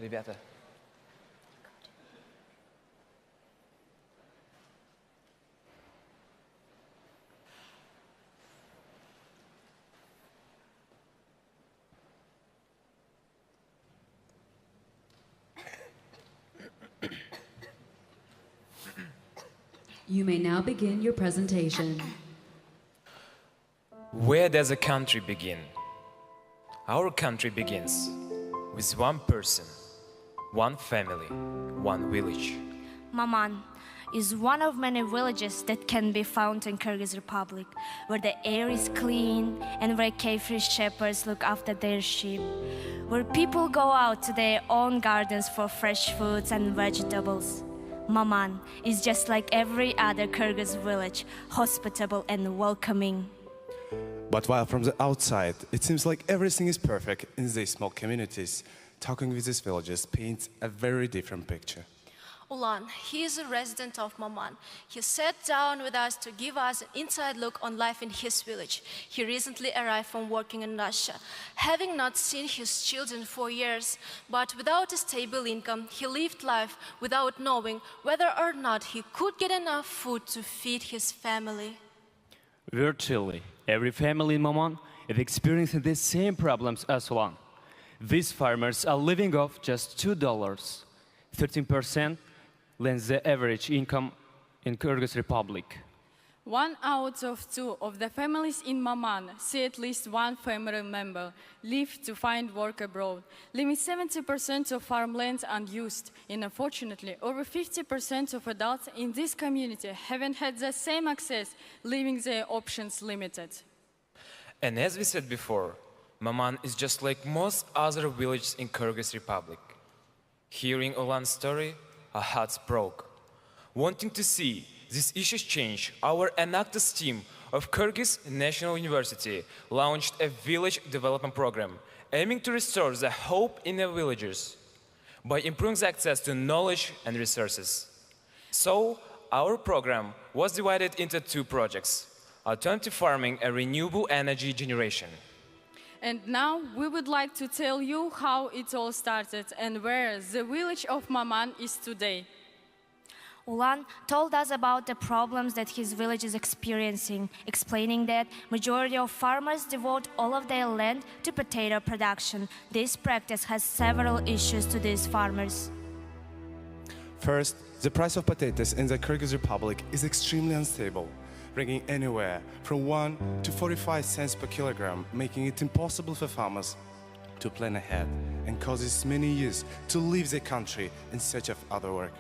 Ребята. You may now begin your presentation. Where does a country begin? Our country begins with one person, one family, one village. Maman is one of many villages that can be found in Kyrgyz Republic, where the air is clean and where carefree shepherds look after their sheep, where people go out to their own gardens for fresh foods and vegetables. Maman is just like every other Kyrgyz village, hospitable and welcoming. But while from the outside, it seems like everything is perfect in these small communities, talking with these villages paints a very different picture. Ulan, he is a resident of Maman. He sat down with us to give us an inside look on life in his village. He recently arrived from working in Russia, having not seen his children for years. But without a stable income, he lived life without knowing whether or not he could get enough food to feed his family. Virtually every family in Maman is experiencing the same problems as Ulan. These farmers are living off just $2, 13% less the average income in Kyrgyz Republic. 1 out of 2 of the families in Maman see at least one family member leave to find work abroad, leaving 70% of farmland unused. And unfortunately, over 50% of adults in this community haven't had the same access, leaving their options limited. And as we said before, Maman is just like most other villages in Kyrgyz Republic. Hearing Ulan's story, our hearts broke. Wanting to see these issues change, our Enactus team of Kyrgyz National University launched a village development program aiming to restore the hope in the villagers by improving the access to knowledge and resources. So, our program was divided into 2 projects: alternative farming and renewable energy generation. And now we would like to tell you how it all started and where the village of Maman is today. Ulan told us about the problems that his village is experiencing, explaining that majority of farmers devote all of their land to potato production. This practice has several issues to these farmers. First, the price of potatoes in the Kyrgyz Republic is extremely unstable, ranging anywhere from 1 to 45 cents per kilogram, making it impossible for farmers to plan ahead and causes many youths to leave their country in search of other work.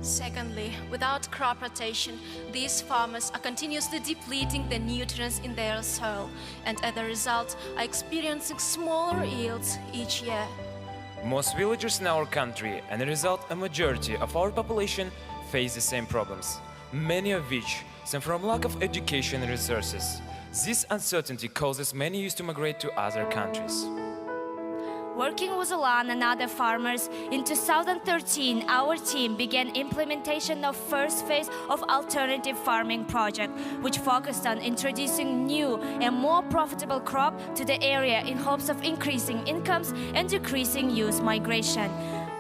Secondly, without crop rotation, these farmers are continuously depleting the nutrients in their soil and as a result are experiencing smaller yields each year. Most villagers in our country, and as a result, a majority of our population face the same problems, many of which stem from lack of education and resources. This uncertainty causes many youth to migrate to other countries. Working with Ulan and other farmers, in 2013, our team began implementation of first phase of alternative farming project, which focused on introducing new and more profitable crop to the area in hopes of increasing incomes and decreasing youth migration.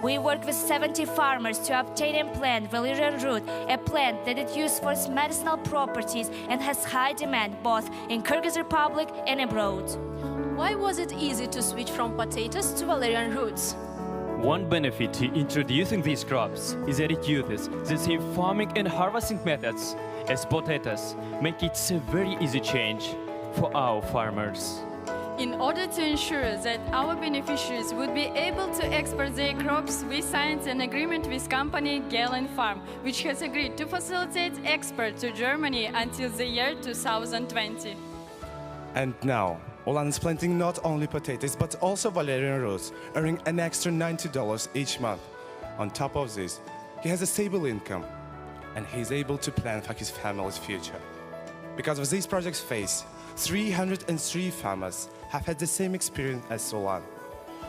We worked with 70 farmers to obtain and plant valerian root, a plant that is used for its medicinal properties and has high demand both in Kyrgyz Republic and abroad. Why was it easy to switch from potatoes to valerian roots? One benefit to introducing these crops is that it uses the same farming and harvesting methods as potatoes, making it a very easy change for our farmers. In order to ensure that our beneficiaries would be able to export their crops, we signed an agreement with company Galen Farm, which has agreed to facilitate export to Germany until the year 2020. And now, Ulan is planting not only potatoes but also valerian roots, earning an extra $90 each month. On top of this, he has a stable income and he is able to plan for his family's future. Because of these projects phase, 303 farmers have had the same experience as Ulan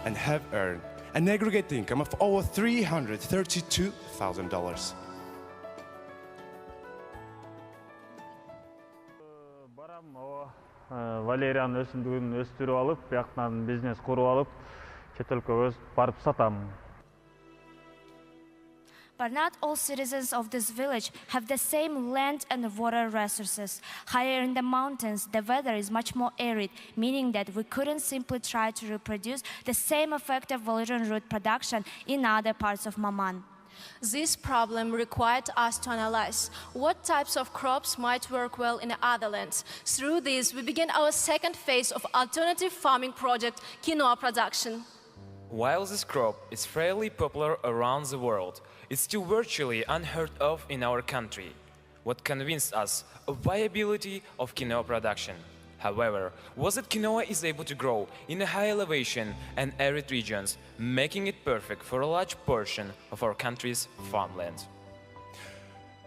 and have earned an aggregate income of over $332,000. Valerian өсімдігін өстіріп алып, бияқтан бизнес құрып алып, чет өлкөгө барып сатам. But not all citizens of this village have the same land and water resources. Higher in the mountains, the weather is much more arid, meaning that we couldn't simply try to reproduce the same effective valerian root production in other parts of Maman. This problem required us to analyze what types of crops might work well in other lands. Through this, we began our second phase of alternative farming project, quinoa production. While this crop is fairly popular around the world, it's still virtually unheard of in our country. What convinced us of viability of quinoa production, however, was that quinoa is able to grow in a high elevation and arid regions, making it perfect for a large portion of our country's farmland.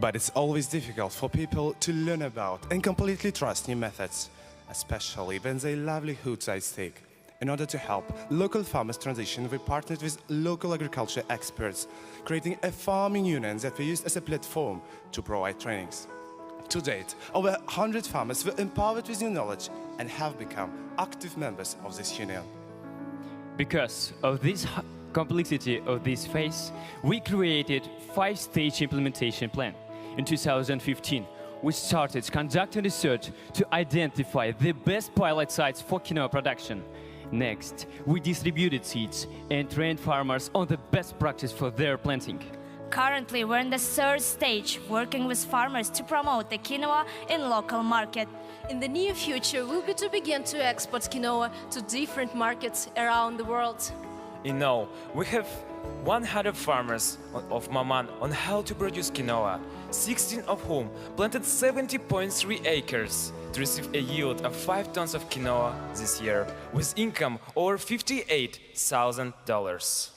But it's always difficult for people to learn about and completely trust new methods, especially when their livelihoods are at stake. In order to help local farmers transition, we partnered with local agriculture experts, creating a farming union that we used as a platform to provide trainings. To date, over 100 farmers were empowered with new knowledge and have become active members of this union. Because of this complexity of this phase, we created a 5-stage implementation plan. In 2015, we started conducting research to identify the best pilot sites for quinoa production. Next, we distributed seeds and trained farmers on the best practice for their planting. Currently, we're in the third stage, working with farmers to promote the quinoa in local market. In the near future, we'll be to begin to export quinoa to different markets around the world. We have 100 farmers of Maman on how to produce quinoa, 16 of whom planted 70.3 acres to receive a yield of 5 tons of quinoa this year, with income over $58,000.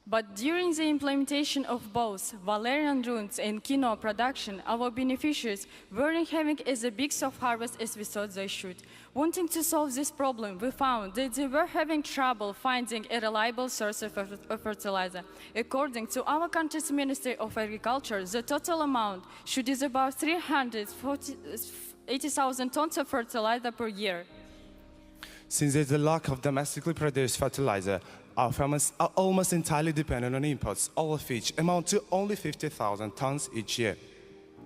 But during the implementation of both valerian roots and quinoa production, our beneficiaries weren't having as big of harvest as we thought they should. Wanting to solve this problem, we found that they were having trouble finding a reliable source of fertilizer. According to our country's Ministry of Agriculture, the total amount should is about 380,000 tons of fertilizer per year. Since there's a lack of domestically produced fertilizer, our farmers are almost entirely dependent on imports, all of which amount to only 50,000 tons each year,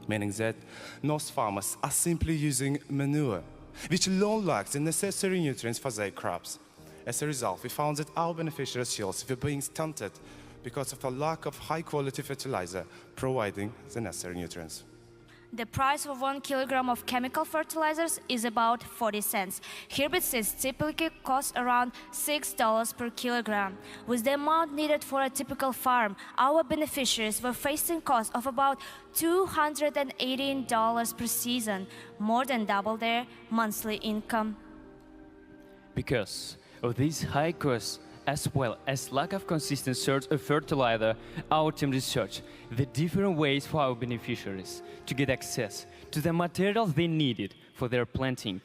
meaning that most farmers are simply using manure, which alone lacks the necessary nutrients for their crops. As a result, we found that our beneficiaries' yields were being stunted because of a lack of high-quality fertilizer providing the necessary nutrients. The price of 1 kilogram of chemical fertilizers is about 40 cents. Herbicides typically cost around $6 per kilogram. With the amount needed for a typical farm, our beneficiaries were facing costs of about $218 per season, more than double their monthly income. Because of these high costs, as well as lack of consistent source of fertilizer, our team researched the different ways for our beneficiaries to get access to the materials they needed for their planting.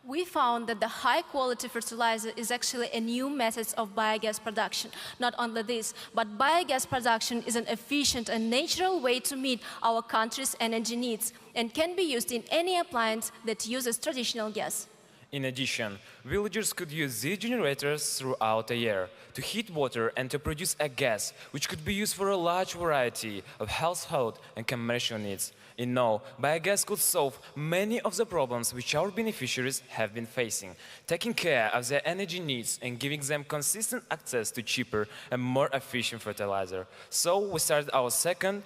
We found that the high-quality fertilizer is actually a new method of biogas production. Not only this, but biogas production is an efficient and natural way to meet our country's energy needs and can be used in any appliance that uses traditional gas. In addition, villagers could use these generators throughout the year to heat water and to produce a gas which could be used for a large variety of household and commercial needs. Biogas could solve many of the problems which our beneficiaries have been facing, taking care of their energy needs and giving them consistent access to cheaper and more efficient fertilizer. So we started our second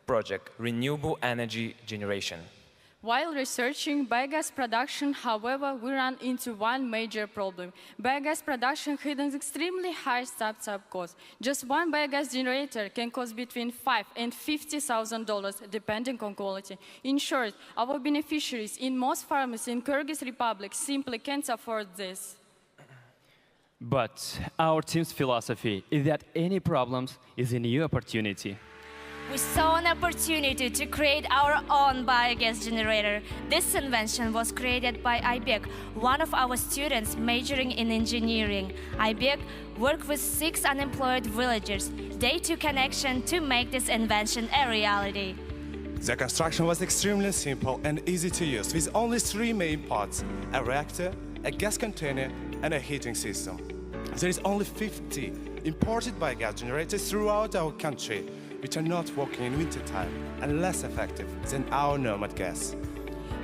project, renewable energy generation. While researching biogas production, however, we ran into one major problem. Biogas production had an extremely high startup cost. Just one biogas generator can cost between $5,000 and $50,000, depending on quality. In short, our beneficiaries in most farms in Kyrgyz Republic simply can't afford this. But our team's philosophy is that any problems is a new opportunity. We saw an opportunity to create our own biogas generator. This invention was created by Aybek, one of our students majoring in engineering. Aybek worked with 6 unemployed villagers. They took an action to make this invention a reality. The construction was extremely simple and easy to use, with only 3 main parts: a reactor, a gas container, and a heating system. There is only 50 imported biogas generators throughout our country, which are not working in wintertime and less effective than our nomad gas.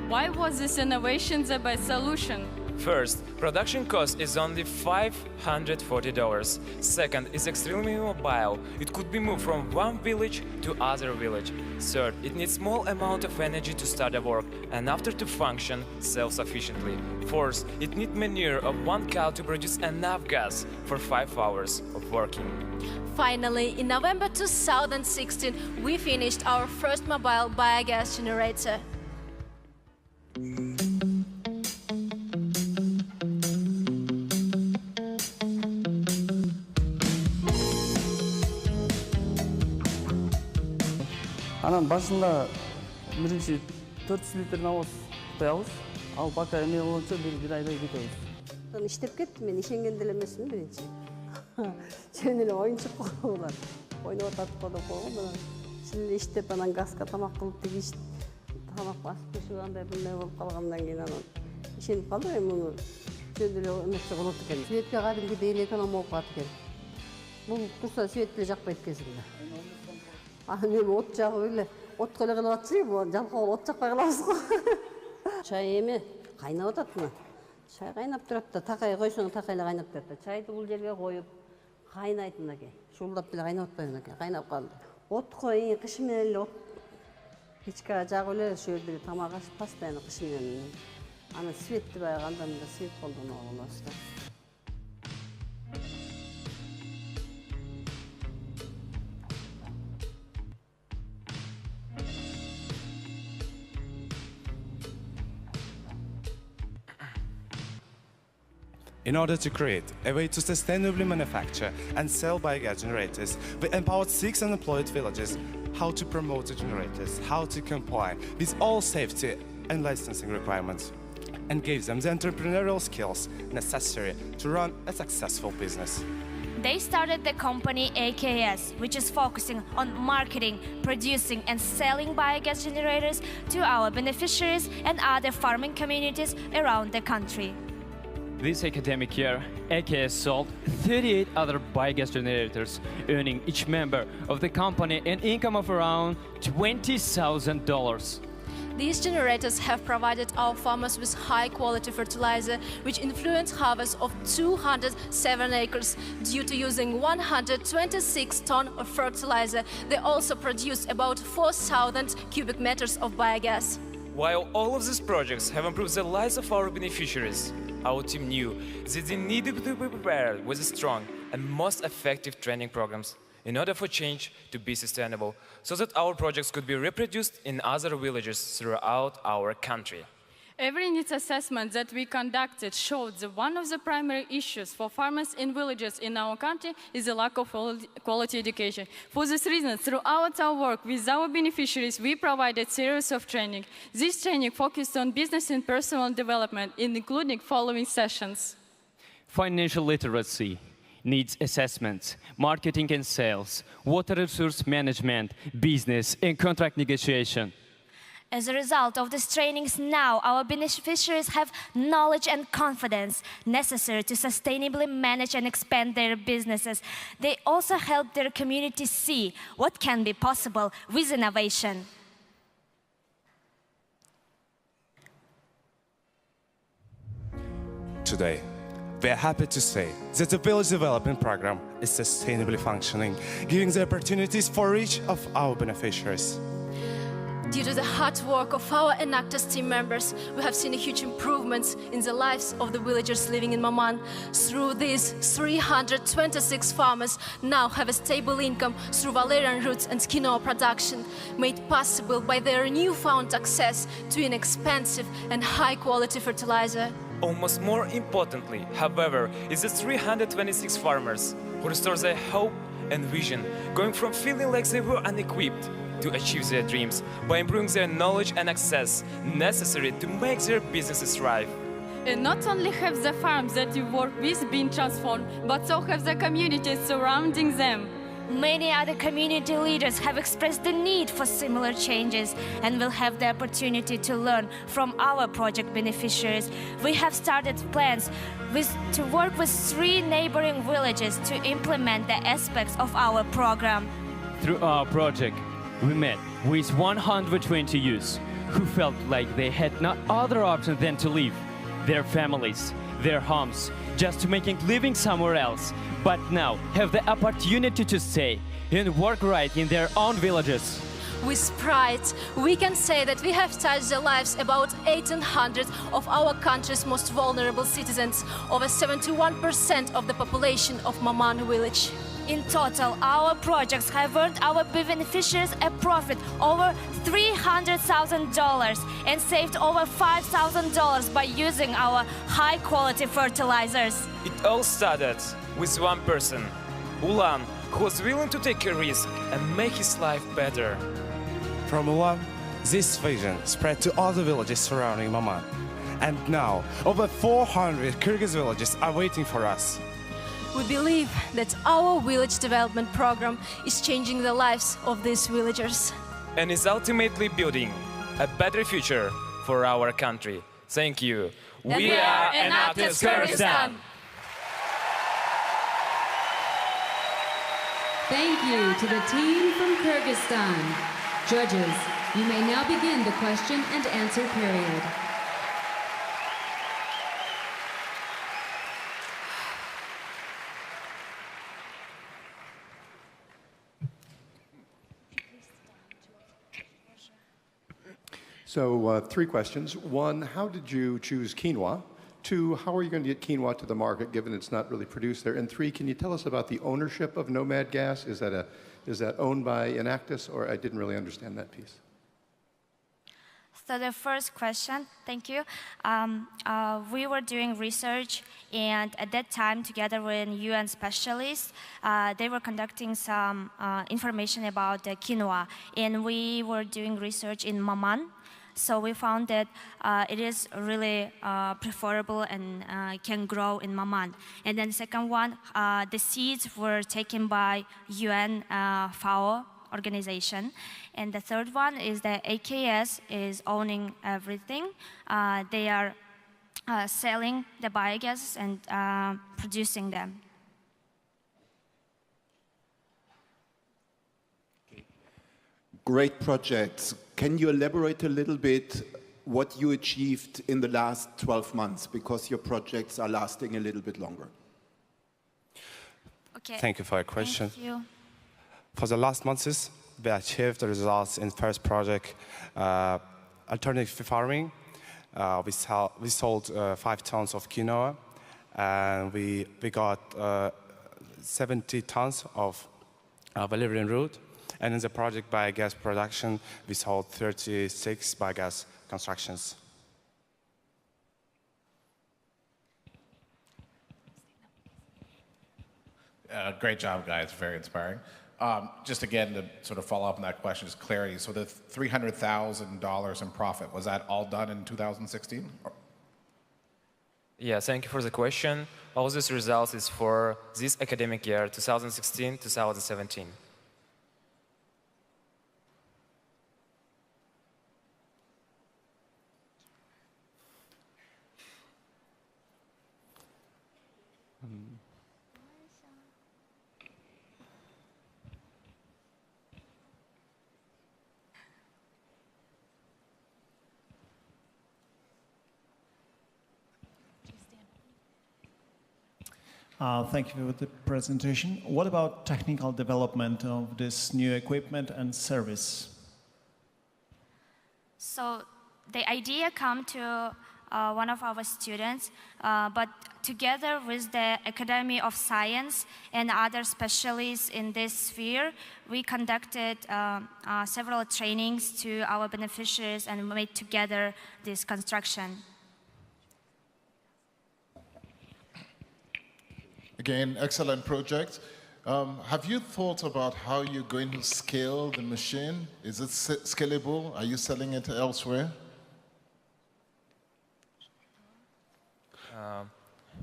Why was this innovation the best solution? First, production cost is only $540. Second, it's extremely mobile. It could be moved from one village to other village. Third, it needs small amount of energy to start a work and after to function self-sufficiently. Fourth, it needs manure of one cow to produce enough gas for 5 hours of working. Finally, in November 2016, we finished our first mobile biogas generator. Анан башында биринчи 400 литр навоз куябыз, ал пока эме болгончо бир айдай кетебиз. İştep kettim, ben işengen dilemesini birinci. Şöyle ele oyuncuk koyular. Oynayıp atıp koyduk koyular. Şimdi iştep anan gaska tamak kılıp teki iş tamak basıp şu anda bunday bolup kalgandan keyin anan işenip kaldı ben bunu şöyle ele emekçi kılıp eken. Süvetke kadimki değil ekonom olup atı eken. Bu kursa süvet bile jakpayıp kesimde. Men ot jagып эле от көлө кылып атчы, бу жалкоо от жакпай калабыз го. Чай эме кайнап атат мына. Чай кайнап турат да, такай койсоң такай эле кайнап турат да. Чайды бул жерге коюп кайнайт мынакей. Шуулдап деле кайнап атпайбы мынакей, кайнап калды. Отко кыш менен эле от печка жагып эле ошол жерде тамак ашып постоянно кыш менен. Аны светти баягы анда мында свет колдонуп алабыз да. In order to create a way to sustainably manufacture and sell biogas generators, we empowered 6 unemployed villages how to promote the generators, how to comply with all safety and licensing requirements, and gave them the entrepreneurial skills necessary to run a successful business. They started the company AKS, which is focusing on marketing, producing and selling biogas generators to our beneficiaries and other farming communities around the country. This academic year, AKS sold 38 other biogas generators, earning each member of the company an income of around $20,000. These generators have provided our farmers with high-quality fertilizer, which influenced harvest of 207 acres. Due to using 126 tons of fertilizer, they also produce about 4,000 cubic meters of biogas. While all of these projects have improved the lives of our beneficiaries, our team knew that they needed to be prepared with strong and most effective training programs in order for change to be sustainable, so that our projects could be reproduced in other villages throughout our country. Every needs assessment that we conducted showed that one of the primary issues for farmers in villages in our country is the lack of quality education. For this reason, throughout our work with our beneficiaries, we provided series of training. This training focused on business and personal development, including following sessions. Financial literacy, needs assessments, marketing and sales, water resource management, business and contract negotiation. As a result of these trainings, now our beneficiaries have knowledge and confidence necessary to sustainably manage and expand their businesses. They also help their communities see what can be possible with innovation. Today, we are happy to say that the Village Development Program is sustainably functioning, giving the opportunities for each of our beneficiaries. Due to the hard work of our Enactus team members, we have seen huge improvements in the lives of the villagers living in Maman. Through these, 326 farmers now have a stable income through valerian roots and quinoa production, made possible by their newfound access to inexpensive and high-quality fertilizer. Almost more importantly, however, is the 326 farmers who restore their hope and vision, going from feeling like they were unequipped to achieve their dreams by improving their knowledge and access necessary to make their businesses thrive. And not only have the farms that you work with been transformed, but so have the communities surrounding them. Many other community leaders have expressed the need for similar changes and will have the opportunity to learn from our project beneficiaries. We have started plans to work with 3 neighboring villages to implement the aspects of our program. Through our project, we met with 120 youths who felt like they had no other option than to leave their families, their homes, just to making living somewhere else, but now have the opportunity to stay and work right in their own villages. With pride, we can say that we have touched the lives about 1,800 of our country's most vulnerable citizens, over 71% of the population of Maman village. In total, our projects have earned our beneficiaries a profit over $300,000 and saved over $5,000 by using our high-quality fertilizers. It all started with one person, Ulan, who was willing to take a risk and make his life better. From Ulan, this vision spread to other villages surrounding Maman. And now, over 400 Kyrgyz villages are waiting for us. We believe that our village development program is changing the lives of these villagers. And is ultimately building a better future for our country. Thank you. We are Enactus Kyrgyzstan. Thank you to the team from Kyrgyzstan. Judges, you may now begin the question and answer period. So, three questions. One, how did you choose quinoa? Two, how are you going to get quinoa to the market, given it's not really produced there? And three, can you tell us about the ownership of Nomad Gas? Is that owned by Enactus, or I didn't really understand that piece? So the first question, thank you. We were doing research, and at that time, together with UN specialists, they were conducting some information about the quinoa, and we were doing research in Maman. So we found that it is really preferable and can grow in Maman. And then the second one, the seeds were taken by UN FAO organization. And the third one is that AKS is owning everything. They are selling the biogas and producing them. Great projects. Can you elaborate a little bit what you achieved in the last 12 months? Because your projects are lasting a little bit longer. Okay. Thank you for your question. Thank you. For the last months, we achieved the results in first project, alternative farming. We sold 5 tons of quinoa, and we got 70 tons of valerian root. And in the project biogas production, we sold 36 biogas constructions. Great job, guys. Very inspiring. Just again, to sort of follow up on that question, just clarity. So the $300,000 in profit, was that all done in 2016? Yeah, thank you for the question. All these results is for this academic year, 2016-2017. Thank you for the presentation. What about technical development of this new equipment and service? So the idea came to one of our students, but together with the Academy of Science and other specialists in this sphere, we conducted several trainings to our beneficiaries and made together this construction. Again, excellent project. Have you thought about how you're going to scale the machine? Is it scalable? Are you selling it elsewhere?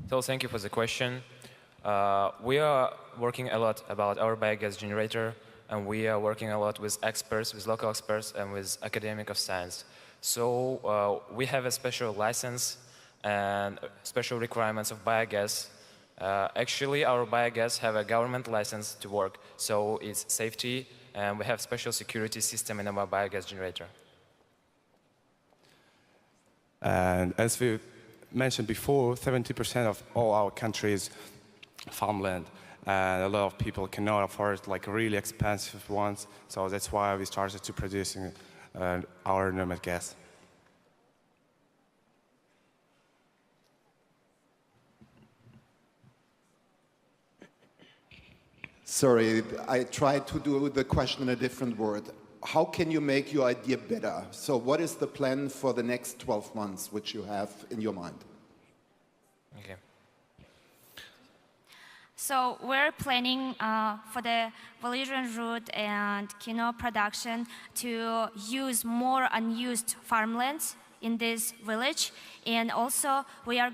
So thank you for the question. We are working a lot about our biogas generator, and we are working a lot with experts, with local experts, and with academic of science. So we have a special license and special requirements of biogas. Actually, our biogas have a government license to work, so its safety and we have special security system in our biogas generator. And as we mentioned before, 70% of all our country is farmland, and a lot of people cannot afford like really expensive ones. So that's why we started to producing our nomad gas. Sorry, I tried to do the question in a different word. How can you make your idea better? So what is the plan for the next 12 months, which you have in your mind? Okay. So we're planning for the valerian root and quinoa production to use more unused farmlands in this village, and also we are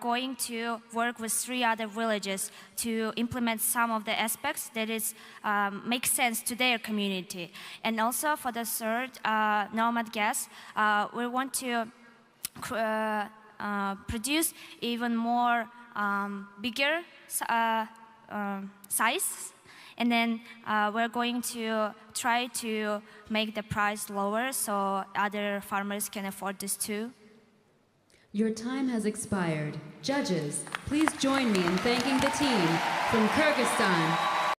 going to work with 3 other villages to implement some of the aspects that is make sense to their community. And also for the third nomad gas, we want to produce even more bigger size, and then we're going to try to make the price lower so other farmers can afford this too. Your time has expired. Judges, please join me in thanking the team from Kyrgyzstan.